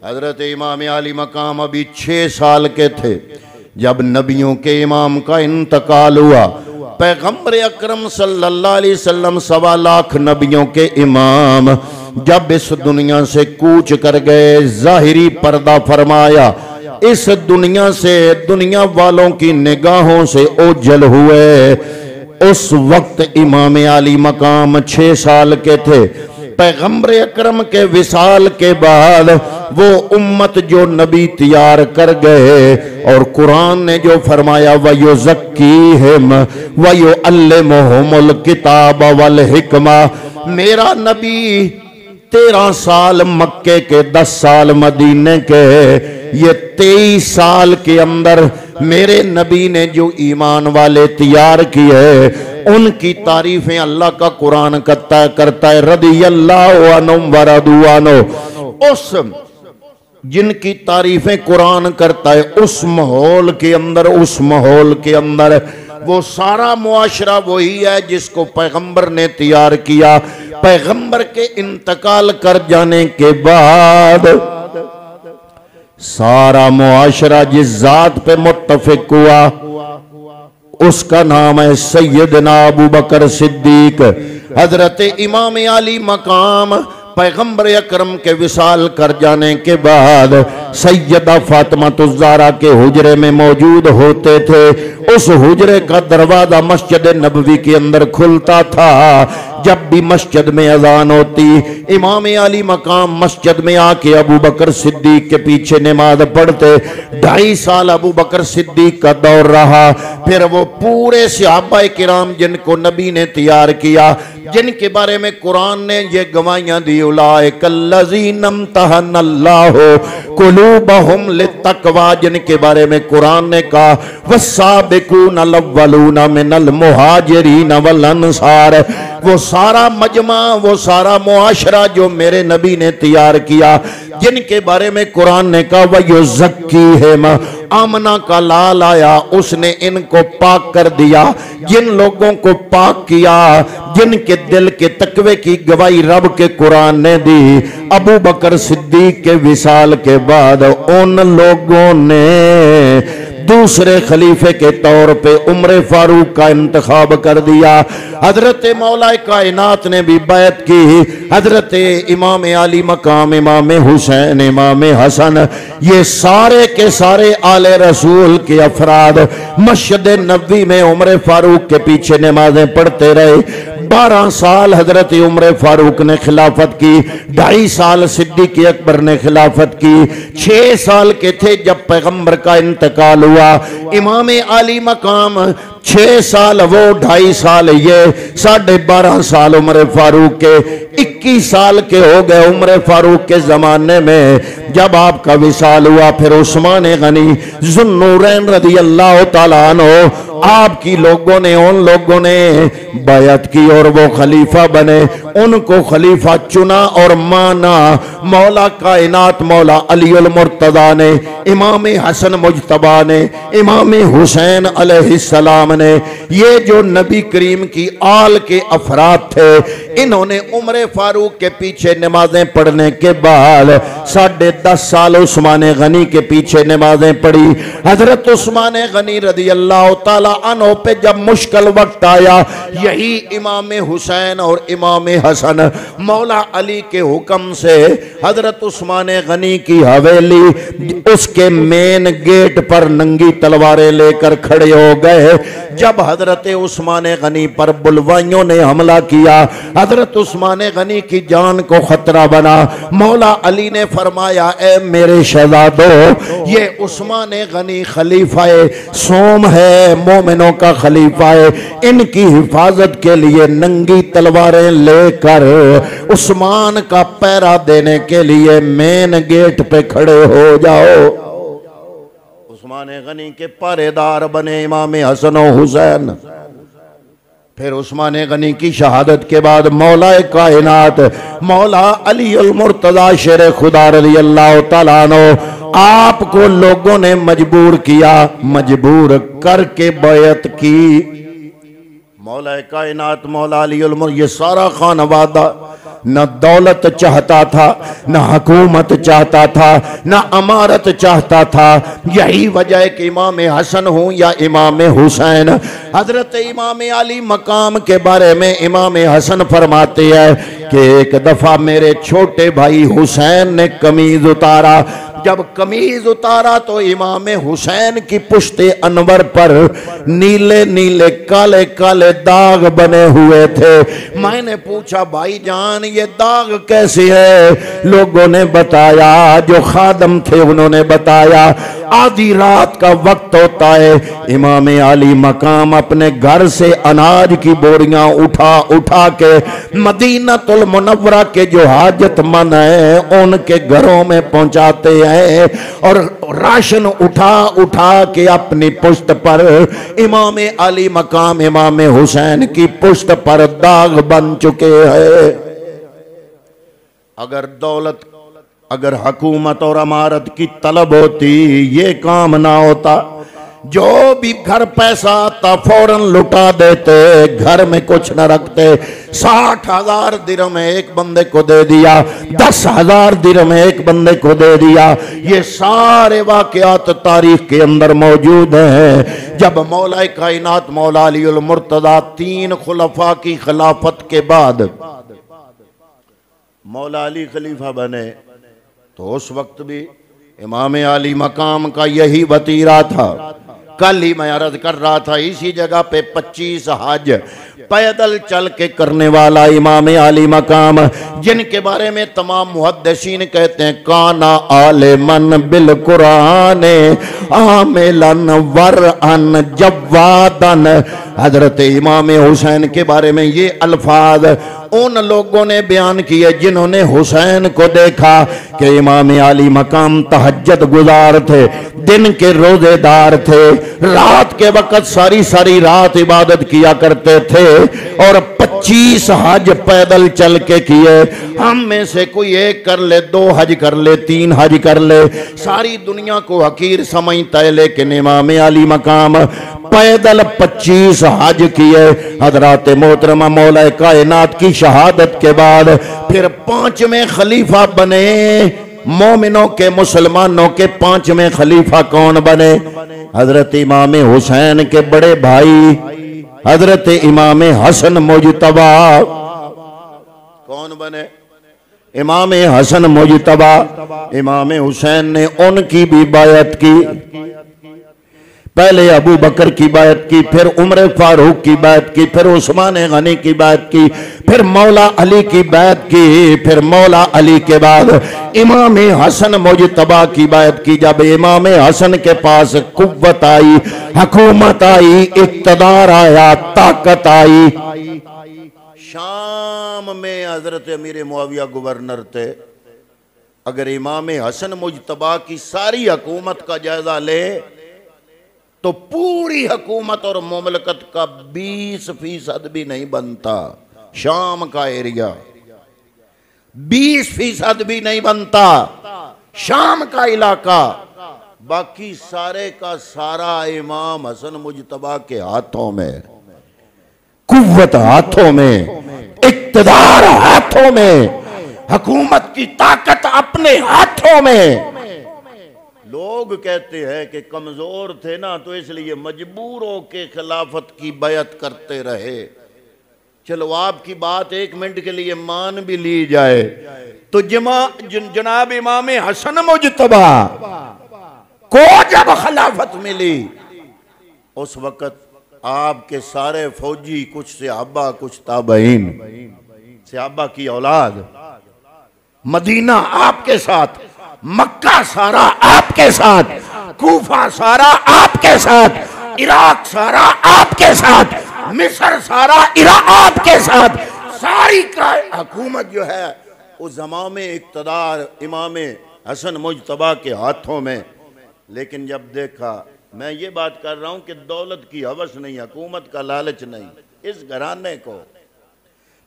हजरत इमाम अली मकाम अभी 6 साल के थे जब नबियों के इमाम का इंतकाल हुआ। पैगंबर अकरम सल्लल्लाहु अलैहि वसल्लम 1.25 लाख नबियों के इमाम जब इस दुनिया से कूच कर गए, जाहिरी पर्दा फरमाया, इस दुनिया से दुनिया वालों की निगाहों से ओझल हुए। उस वक्त इमाम अली मकाम 6 साल के थे। पैगंबर अकरम के विसाल के बाद वो उम्मत जो नबी तैयार कर गए और कुरान ने जो फरमाया वयुज़क्कीहिम वयुअल्लिमुहुमुल किताब वल हिकमा, मेरा नबी 13 साल मक्के के, 10 साल मदीने के, ये 23 साल के अंदर मेरे नबी ने जो ईमान वाले तैयार किए उनकी तारीफें अल्लाह का कुरान करता है। रदियल्लाहु अन्हुम व रदू अन्हु, उस जिनकी तारीफें कुरान करता है उस माहौल के अंदर वो सारा मुआशरा वही है जिसको पैगंबर ने तैयार किया। पैगंबर के इंतकाल कर जाने के बाद सारा मुआशरा जिस जात पे मुत्तफिक हुआ उसका नाम है सैयदना अबू बकर सिद्दीक। हजरत इमाम अली मकाम पैगंबर अकरम के विसाल कर जाने के बाद सैयदा फातिमा ज़हरा के हुजरे में मौजूद होते थे। उस हुजरे का दरवाजा मस्जिद नबवी के अंदर खुलता था। जब भी मस्जिद में अजान होती इमाम अली मकाम मस्जिद में आके अबू बकर सिद्दीक के पीछे नमाज पढ़ते। 2.5 साल अबू बकर सिद्दीक का दौर रहा। फिर वो पूरे सहाबा किराम जिनको नबी ने तैयार किया, जिनके बारे में कुरान ने ये गवाहियां दी, उलाइकल्लज़ीना इम्तहनल्लाहु कुलूबहुम लित्तक़वा, जिनके बारे में कुरान ने कहा वस्साबिकूनल अव्वलूना मिनल मुहाजिरीन वल अंसार, वो सारा मजमा, वो सारा मुआशरा जो मेरे नबी ने तैयार किया, जिनके बारे में कुरान ने कहा वयुज़क्कीहिम, आमना का लाल आया उसने इनको पाक कर दिया। जिन लोगों को पाक किया, जिनके दिल के तकवे की गवाही रब के कुरान ने दी, अबू बकर सिद्दीक के विसाल के बाद उन लोगों ने दूसरे खलीफे के तौर पे उम्र फारूक का इंतखाब कर दिया। हजरत मौला कायनात ने भी बैत की। हजरत इमाम अली मकाम, इमाम हुसैन, इमाम हसन, ये सारे के सारे आले रसूल के अफराद मस्जिद नबवी में उम्र फारूक के पीछे नमाजें पढ़ते रहे। 12 साल हजरत उम्र फारूक ने खिलाफत की, 2.5 साल सिद्दीक अकबर ने खिलाफत की। 6 साल के थे जब पैगंबर का इंतकाल हुआ। इमाम अली मकाम 6 साल वो, 2.5 साल ये, 12.5 साल उम्र फारूक के, 21 साल के हो गए उम्र फारूक के जमाने में जब आपका विसाल हुआ। फिर उस्मान गनी ज़ुन्नूरैन रज़ियल्लाहु ताला अन्हु, आपकी लोगों ने, उन लोगों ने बैअत की और वो खलीफा बने। उनको खलीफा चुना और माना मौला कायनात मौला अलीउल मुर्तज़ा ने, इमाम हसन मुज्तबा ने, इमाम हुसैन अलैहिस्सलाम ने। ये जो नबी करीम की आल के अफराद थे, इन्होंने उम्र फारूक के पीछे नमाजें पढ़ने के बाद 10.5 साल उस्मान गनी के पीछे नमाजें पढ़ी। हजरत उस्मान गनी रज़ियल्लाहु ताला अन्हु पे जब मुश्किल वक्त आया, यही इमाम हुसैन और इमाम हसन मौला अली के हुक्म से हजरत उस्मान गनी की हवेली उसके मेन गेट पर नंगी तलवारें लेकर खड़े हो गए। जब हजरत उस्मान गनी पर बुलवाइयों ने हमला किया, हजरत उस्मान गनी की जान को खतरा बना। मौला अली ने फरमाया, ए मेरे शहजादो, ये उस्मान गनी खलीफाए सोम है, मोमिनों का खलीफा है, इनकी हिफाजत के लिए नंगी तलवारें लेकर उस्मान का पहरा देने के लिए मेन गेट पे खड़े हो जाओ। उस्मान गनी के पहरेदार बने इमाम हसन और हुसैन। फिर उस्मान गनी की शहादत के बाद मौला कायनात मौला अलीउल मुर्तज़ा शेर खुदा रज़ियल्लाहु ताला अन्हु, आपको लोगों ने मजबूर किया, मजबूर करके बैअत की। मौला कायनात मौला अलीउल मुल्क ये सारा खानवादा न दौलत चाहता था, न हुकूमत चाहता था, न अमारत चाहता था। यही वजह है कि इमाम हसन हूँ या इमाम हुसैन। हजरत इमाम अली मकाम के बारे में इमाम हसन फरमाते हैं कि एक दफा मेरे छोटे भाई हुसैन ने कमीज उतारा। जब कमीज उतारा तो इमाम हुसैन की पुश्ते अनवर पर नीले नीले काले काले दाग बने हुए थे। मैंने पूछा भाईजान ये दाग कैसे है? लोगों ने बताया, जो खादम थे उन्होंने बताया, आधी रात का वक्त होता है, इमाम अली मकाम अपने घर से अनाज की बोरियां उठा उठा के मदीनातुल मुनव्वरा के जो हाजतमंद हैं उनके घरों में पहुंचाते हैं और राशन उठा उठा के अपनी पुश्त पर इमाम अली मकाम इमाम हुसैन की पुश्त पर दाग बन चुके हैं। अगर दौलत, अगर हुकूमत और अमारत की तलब होती ये काम ना होता। जो भी घर पैसा आता फौरन लुटा देते, घर में कुछ न रखते। 60,000 दिरहम एक बंदे को दे दिया, 10,000 दिरहम एक बंदे को दे दिया। ये सारे वाकयात तारीख के अंदर मौजूद हैं। जब मौला कायनात मौला अलीउल मुर्तज़ा 3 खुलफा की खिलाफत के बाद मौला अली खलीफा बने तो उस वक्त भी इमाम अली मकाम का यही वतीरा था। कल ही मैं अर्ज कर रहा था, इसी जगह पे 25 हज पैदल चल के करने वाला इमाम अली मकाम, जिनके बारे में तमाम मुहद्दिसीन कहते हैं काना आलिमन बिल कुरान आमिलन वरअन जवादन। हजरत इमाम हुसैन के बारे में ये अल्फाज उन लोगों ने बयान किए जिन्होंने हुसैन को देखा कि इमाम अली मकाम तहज्जुद गुजार थे, दिन के रोजेदार थे, रात के वक्त सारी सारी रात इबादत किया करते थे और 25 हज पैदल चल के किए। हम में से कोई एक कर ले, 2 हज कर ले, 3 हज कर ले, सारी दुनिया को हकीर समझता है, लेकिन इमाम अली मकाम पैदल 25 हज किए। हजरात मोहतरमा मौला कायनात की शहादत के बाद फिर 5वें खलीफा बने। मोमिनों के, मुसलमानों के 5वें खलीफा कौन बने? हजरत इमाम हुसैन के बड़े भाई हजरत इमाम हसन मुजतबा। कौन बने? इमाम हसन मुजतबा। इमाम हुसैन ने उनकी भी बायत की। पहले अबू बकर की बात की, फिर उमर फारूक की बात की, फिर उस्मान गनी की बात की, फिर मौला अली की बात की, फिर मौला अली के बाद इमाम हसन मुजतबा की बात की। जब इमाम हसन के पास कुव्वत आई, हुकूमत आई, इक़्तिदार आया, ताकत आई। शाम में हजरत अमीर मुआविया गवर्नर थे। अगर इमाम हसन मुजतबा की सारी हुकूमत का जायजा ले तो पूरी हुकूमत और मुमलकत का 20% भी नहीं बनता। शाम का एरिया 20% भी नहीं बनता, शाम का इलाका। बाकी सारे का सारा इमाम हसन मुजतबा के हाथों में, कुव्वत हाथों में, इक़्तिदार हाथों में, हुकूमत की ताकत अपने हाथों में। लोग कहते हैं कि कमजोर थे ना तो इसलिए मजबूर होके खिलाफत की बैत करते रहे। चलो आपकी बात 1 मिनट के लिए मान भी ली जाए तो जनाब इमाम हसन मुजतबा को जब खिलाफत मिली उस वक्त आपके सारे फौजी, कुछ सहाबा, कुछ ताबईन, सहाबा की औलाद, मदीना आपके साथ, मक्का सारा आपके साथ, कूफा सारा आपके साथ, इराक सारा आपके साथ, मिस्र सारा इराक आपके साथ, सारी का हुकूमत जो है उस ज़माने में इक़्तिदार इमाम हसन मुजतबा के हाथों में। लेकिन जब देखा, मैं ये बात कर रहा हूं कि दौलत की हवस नहीं, हुकूमत का लालच नहीं, इस घराने को,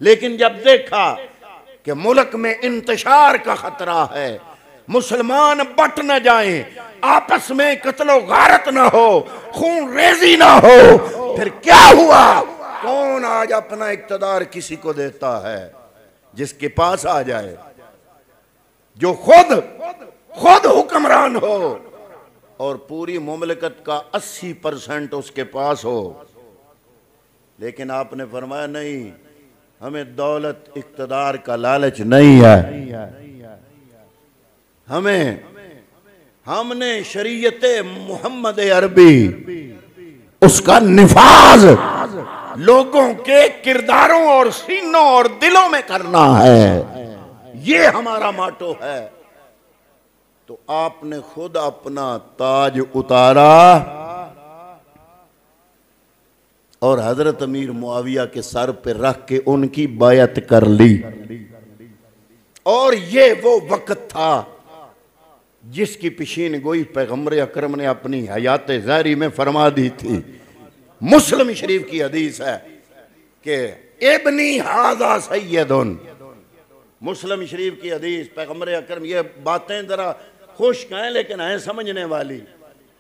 लेकिन जब देखा कि मुल्क में इंतशार का खतरा है, मुसलमान बट न जाएं, आपस में कत्लो गारत न हो, खून रेजी न हो, फिर क्या हुआ? कौम कौन आज अपना इक्तदार किसी को देता है? जिसके पास आ जाए, जो खुद हुक्मरान हो और पूरी मुमलकत का 80% उसके पास हो। लेकिन आपने फरमाया नहीं, हमें दौलत इक्तदार का लालच नहीं है। हमने शरीयत मोहम्मद अरबी उसका निफाज लोगों के किरदारों और सीनों और दिलों में करना है। ये हमारा माटो है। तो आपने खुद अपना ताज उतारा और हजरत अमीर मुआविया के सर पे रख के उनकी बायत कर ली। और ये वो वक्त था जिसकी पेशीन गोई पैगंबर अकरम ने अपनी हयात ज़ाहरी में फरमा दी थी। मुस्लिम शरीफ की हदीस है कि इब्नी हाज़ा सय्यदुन। मुस्लिम शरीफ की हदीस, पैगंबर अकरम, ये बातें जरा खुश कहें लेकिन हैं समझने वाली।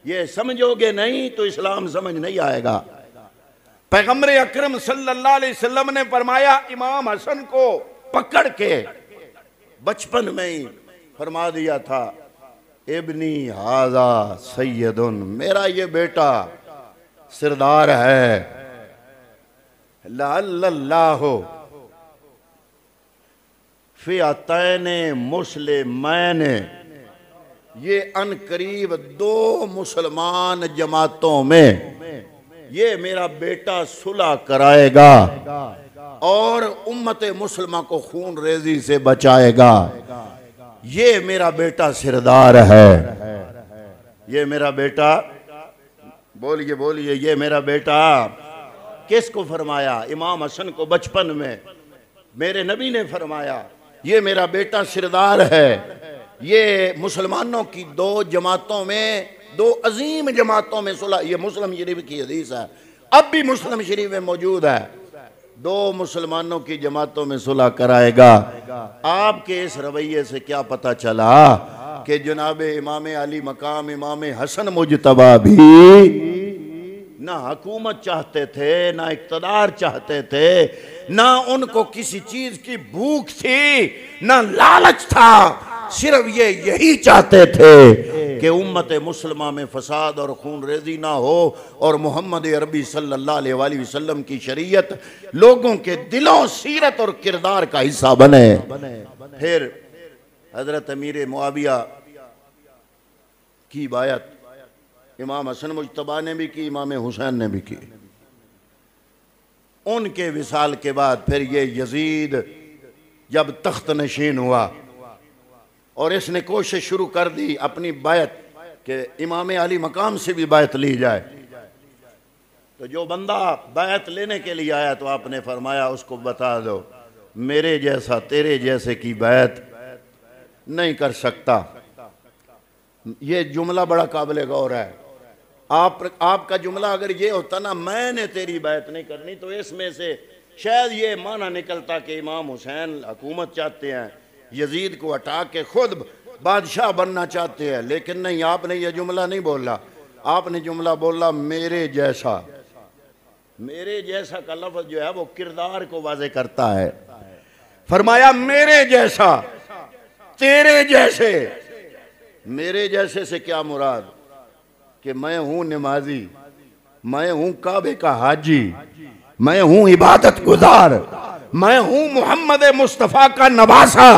ये समझोगे नहीं तो इस्लाम समझ नहीं आएगा। पैगंबर अकरम सल्लल्लाहु अलैहि वसल्लम ने फरमाया, इमाम हसन को पकड़ के बचपन में ही फरमा दिया था, इब्नी हाज़ा सय्यदुन, मेरा ये बेटा सरदार है। लअल्लल्लाहु फ़िअतैन मुस्लिमैन, ये अनकरीब 2 मुसलमान जमातों में ये मेरा बेटा सुलह कराएगा और उम्मत मुसलमा को खून रेजी से बचाएगा। ये मेरा बेटा सरदार है। ये मेरा बेटा, बोलिए बोलिए, ये मेरा बेटा। किसको फरमाया? इमाम हसन को बचपन में मेरे नबी ने फरमाया, ये मेरा बेटा सरदार है। ये मुसलमानों की 2 जमातों में, 2 अजीम जमातों में सुलह। ये मुस्लिम शरीफ की हदीस है, अब भी मुस्लिम शरीफ में मौजूद है। 2 मुसलमानों की जमातों में सुलह कराएगा। आपके इस रवैये से क्या पता चला कि जनाब इमाम अली मकाम इमाम हसन मुजतबा भी ना हुकूमत चाहते थे, ना इक्तदार चाहते थे, ना उनको किसी चीज की भूख थी, ना लालच था। सिर्फ ये यही चाहते थे कि उम्मत मुसलमा में फसाद और खून रेजी ना हो और मोहम्मद अरबी सल्लल्लाहु अलैहि वसल्लम की शरीयत लोगों के दिलों, सीरत और किरदार का हिस्सा बने। फिर हजरत अमीर मुआविया की बायत इमाम हसन मुज्तबा ने भी की, इमाम हुसैन ने भी की। उनके विसाल के बाद फिर ये यजीद जब तख्त नशीन हुआ और इसने कोशिश शुरू कर दी अपनी बायत कि इमाम अली मकाम से भी बायत ली जाए। तो जो बंदा बायत लेने के लिए आया तो आपने फरमाया उसको बता दो, मेरे जैसा तेरे जैसे की बायत नहीं कर सकता। ये जुमला बड़ा काबिल गौर है। आपका जुमला अगर ये होता ना, मैंने तेरी बायत नहीं करनी, तो इसमें से शायद ये माना निकलता कि इमाम हुसैन हुकूमत चाहते हैं, यजीद को हटा के खुद बादशाह बनना चाहते हैं। लेकिन नहीं, आपने ये जुमला नहीं बोला। आपने जुमला बोला मेरे जैसा। मेरे जैसा का लफ्ज़ जो है वो किरदार को वाज़े करता है। फरमाया मेरे जैसा, तेरे जैसे। मेरे जैसे से क्या मुराद? कि मैं हूं नमाजी, मैं हूं काबे का हाजी, मैं हूं इबादत गुजार, मैं हूं मोहम्मद मुस्तफ़ा का नवासा।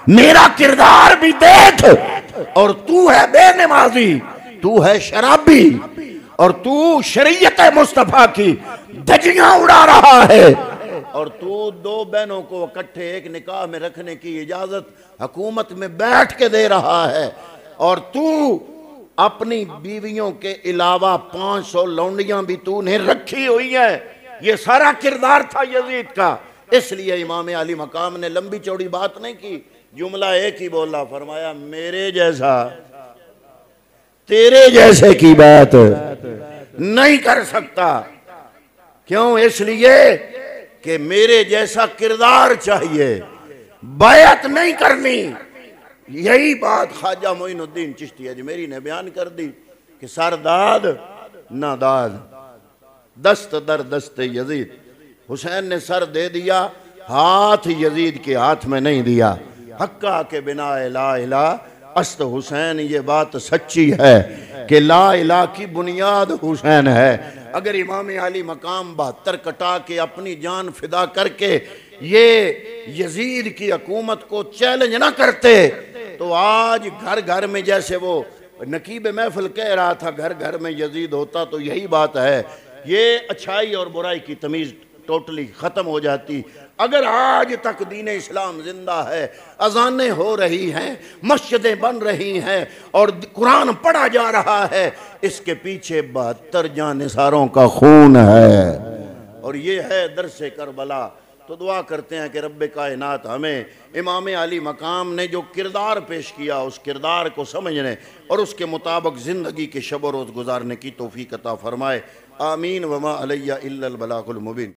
मेरा किरदार भी देख। और तू है बेनमाजी, तू है शराबी, और तू शरीयत मुस्तफ़ा की धज्जियां उड़ा रहा है, और तू 2 बहनों को इकट्ठे एक निकाह में रखने की इजाजत हुकूमत में बैठ के दे रहा है, और तू अपनी बीवियों के अलावा 500 लौंडियां भी तूने रखी हुई है। ये सारा किरदार था यजीद का। इसलिए इमाम अली मकाम ने लंबी चौड़ी बात नहीं की, जुमला एक ही बोला, फरमाया मेरे जैसा तेरे जैसे की बात नहीं कर सकता। क्यों? इसलिए कि मेरे जैसा किरदार चाहिए, बायत नहीं करनी। यही बात ख्वाजा मोइनुद्दीन चिश्ती अजमेरी ने बयान कर दी कि सरदाद नादाद, दस्त दर दस्त यजीद। हुसैन ने सर दे दिया, हाथ यजीद के हाथ में नहीं दिया। हक्का के बिना ला इला अस्त हुसैन, ये बात सच्ची है कि ला इला की बुनियाद हुसैन है। अगर इमाम अली मकाम 72 कटा के अपनी जान फिदा करके ये यजीद की हुकूमत को चैलेंज ना करते तो आज घर घर में, जैसे वो नकीब महफिल कह रहा था, घर घर में यजीद होता तो यही बात है, ये अच्छाई और बुराई की तमीज़ टोटली ख़त्म हो जाती। अगर आज तक दीन इस्लाम जिंदा है, अजानें हो रही हैं, मस्जिदें बन रही हैं और कुरान पढ़ा जा रहा है, इसके पीछे 72 जानिसारों का खून है और ये है दरसे करबला। तो दुआ करते हैं कि रब्बे कायनात हमें इमाम अली मकाम ने जो किरदार पेश किया उस किरदार को समझने और उसके मुताबिक ज़िंदगी के शब रोज़ गुजारने की तौफीक अता फरमाए। आमीन। वमा अलैया इल्लल बलागुल मुबीन।